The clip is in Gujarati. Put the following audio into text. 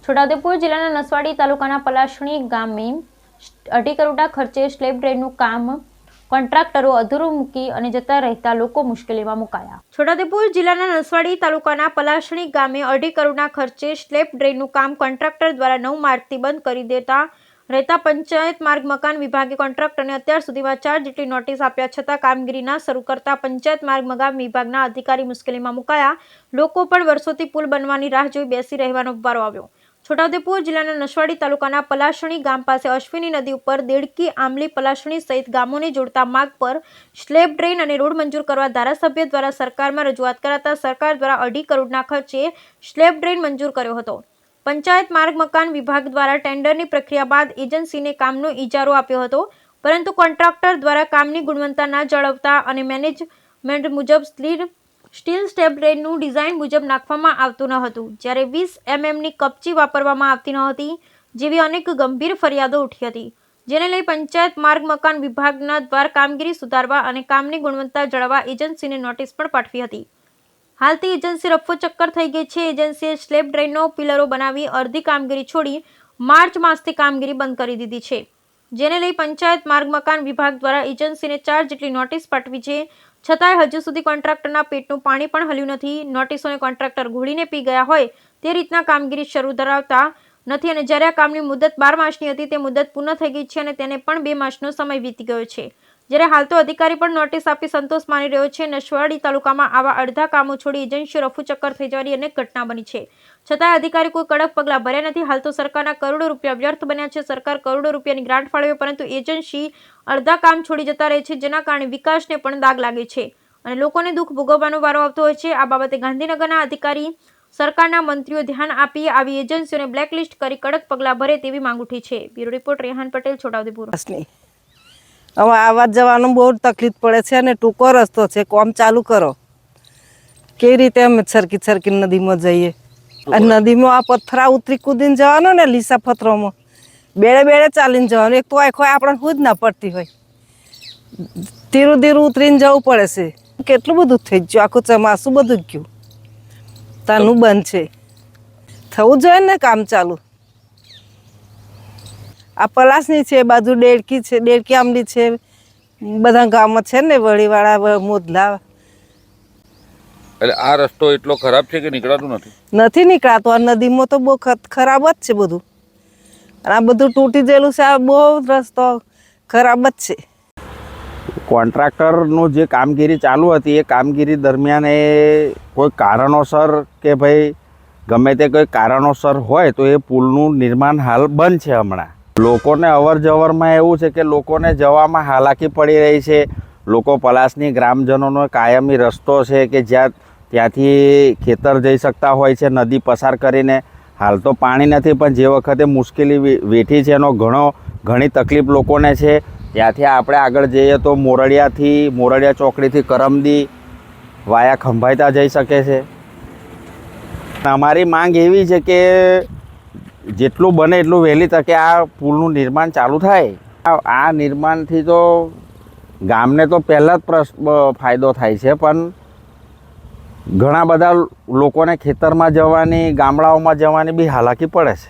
છોટાઉદેપુર જિલ્લાના નસવાડી તાલુકાના પલાસણી ગામે 2.5 કરોડના ખર્ચે સ્લેબ ડ્રેનનું કામ કોન્ટ્રાક્ટરો અધૂરું મૂકી અને જતા રહેતા લોકો મુશ્કેલીમાં મુકાયા. છોટાઉદેપુર જિલ્લાના નસવાડી તાલુકાના પલાસણી ગામે 2.5 કરોડના ખર્ચે સ્લેબ ડ્રેનનું કામ કોન્ટ્રાક્ટર દ્વારા 9 માર્ચથી બંધ કરી દેતા રહેતા પંચાયત માર્ગ મકાન વિભાગે કોન્ટ્રાક્ટરને અત્યાર સુધીમાં 4 જેટલી નોટિસ આપ્યા છતાં કામગીરી ના શરૂ કરતા પંચાયત માર્ગ મકાન વિભાગના અધિકારી મુશ્કેલીમાં મુકાયા. લોકો પણ વર્ષોથી પુલ બનવાની રાહ જોઈ બેસી રહેવાનો વારો આવ્યો. છોટાઉદેપુર જિલ્લાના નસવાડી તાલુકાના પલાસણી ગામ પાસે અશ્વિની નદી ઉપર દેડકી, આમલી, પલાસણી સહિત ગામોને જોડતા માર્ગ પર સ્લેબ ડ્રેન અને રોડ મંજૂર કરવા ધારાસભ્ય દ્વારા સરકારમાં રજૂઆત કરાતા સરકાર દ્વારા 2.5 કરોડના ખર્ચે સ્લેબ ડ્રેન મંજૂર કર્યો હતો. પંચાયત માર્ગ મકાન વિભાગ દ્વારા ટેન્ડરની પ્રક્રિયા બાદ એજન્સીને કામનો ઇજારો આપ્યો હતો, પરંતુ કોન્ટ્રાક્ટર દ્વારા કામની ગુણવત્તા ન જાળવતા અને મેનેજમેન્ટ મુજબ સ્ટીલ સ્લેબ ડ્રેનનું ડિઝાઇન મુજબ નાખવામાં આવતું ન હતું, જ્યારે 20 mmની કપચી વાપરવામાં આવતી ન હતી જેવી અનેક ગંભીર ફરિયાદો ઉઠી હતી, જેને લઈ પંચાયત માર્ગ મકાન વિભાગના દ્વારા કામગીરી સુધારવા અને કામની ગુણવત્તા જાળવવા એજન્સીને નોટિસ પણ પાઠવી હતી. હાલથી એજન્સી રફો ચક્કર થઈ ગઈ છે. એજન્સીએ સ્લેબ ડ્રેનનો પિલરો બનાવી અડધી કામગીરી છોડી માર્ચ માસથી કામગીરી બંધ કરી દીધી છે, જેને લઈ પંચાયત માર્ગ મકાન વિભાગ દ્વારા એજન્સીને 4 જેટલી નોટિસ પાઠવી છે, છતાંય હજુ સુધી કોન્ટ્રાક્ટરના પેટનું પાણી પણ હલ્યું નથી. નોટિસોને કોન્ટ્રાક્ટર ઘોળીને પી ગયા હોય તે રીતના કામગીરી શરૂ ધરાવતા નથી અને જ્યારે આ કામની મુદત 12 માસની હતી તે મુદત પૂર્ણ થઈ ગઈ છે અને તેને પણ 2 માસનો સમય વીતી ગયો છે, જ્યારે હાલ તો અધિકારી પણ નોટિસ આપી સંતોષ માની રહ્યો છે. નસવાડી તાલુકામાં આવા અડધા કામો છોડી એજન્સીઓ રફુ ચક્કર થઈ જવાની અનેક ઘટના બની છે, છતાંય અધિકારી કોઈ કડક પગલાં ભર્યા નથી. હાલ તો સરકારના કરોડો રૂપિયા વ્યર્થ બન્યા છે. સરકાર કરોડો રૂપિયાની ગ્રાન્ટ ફાળવે પરંતુ એજન્સી અડધા કામ છોડી જતા રહે છે, જેના કારણે વિકાસને પણ દાગ લાગે છે અને લોકોને દુઃખ ભોગવવાનો વારો આવતો હોય છે. આ બાબતે ગાંધીનગરના અધિકારી સરકારના મંત્રીઓ ધ્યાન આપી આવી એજન્સીઓને બ્લેકલિસ્ટ કરી કડક પગલાં ભરે તેવી માંગ ઉઠી છે. Bureau report Rehan Patel, Chhota Udepur. હવે આવવા જવાનું બહુ તકલીફ પડે છે અને ટૂંકો રસ્તો છે. કોમ ચાલુ કરો કેવી રીતે અમે સરકી નદીમાં જઈએ અને નદીમાં આ પથ્થરા ઉતરી કૂદીને જવાનું ને લીસા પથ્થરોમાં બેડે ચાલીને જવાનું. એક તો આખો આપણને ખુદ ના પડતી હોય, ધીરું ઉતરીને જવું પડે છે. કેટલું બધું થઈ ગયું, આખું ચોમાસું બધું ગયું, તાનું બંધ છે. થવું જોઈએ ને કામ ચાલુ. આ પલાસની છે, બાજુ દેડકી છે, દેડકી આમલી છે, બધા ગામમાં છે ને વળીવાળા મોદલા. એટલે આ રસ્તો એટલો ખરાબ છે કે નીકળાતું નથી નીકળાતો. આ નદીમાં તો બહુ ખરાબ જ છે બધું, અને આ બધું તૂટી ગયેલું છે. આ બહુ રસ્તો ખરાબ જ છે. કોન્ટ્રાક્ટરનું જે કામગીરી ચાલુ હતી એ કામગીરી દરમિયાન એ કોઈ કારણોસર કે ભાઈ ગમે તે કોઈ કારણોસર હોય તો એ પુલનું નિર્માણ હાલ બંધ છે. હમણાં લોકોને અવર જવરમાં એવું છે કે લોકોને જવામાં હાલાકી પડી રહી છે. લોકો પલાસની ગ્રામજનોનો કાયમી રસ્તો છે કે ત્યાંથી ખેતર જઈ શકતા હોય છે નદી પસાર કરીને. હાલ તો પાણી નથી, પણ જે વખતે મુશ્કેલી વેઠી છે એનો ઘણી તકલીફ લોકોને છે. ત્યાંથી આપણે આગળ જઈએ તો મોરડિયા ચોકડીથી કરમદી વાયા ખંભાઈતા જઈ શકે છે. અમારી માંગ એવી છે કે જેટલું બને એટલું વહેલી તકે આ પુલનું નિર્માણ ચાલુ થાય. આ નિર્માણથી તો ગામને તો પહેલાં જ ફાયદો થાય છે, પણ ઘણા બધા લોકોને ખેતરમાં જવાની, ગામડાઓમાં જવાની બી હાલાકી પડે છે.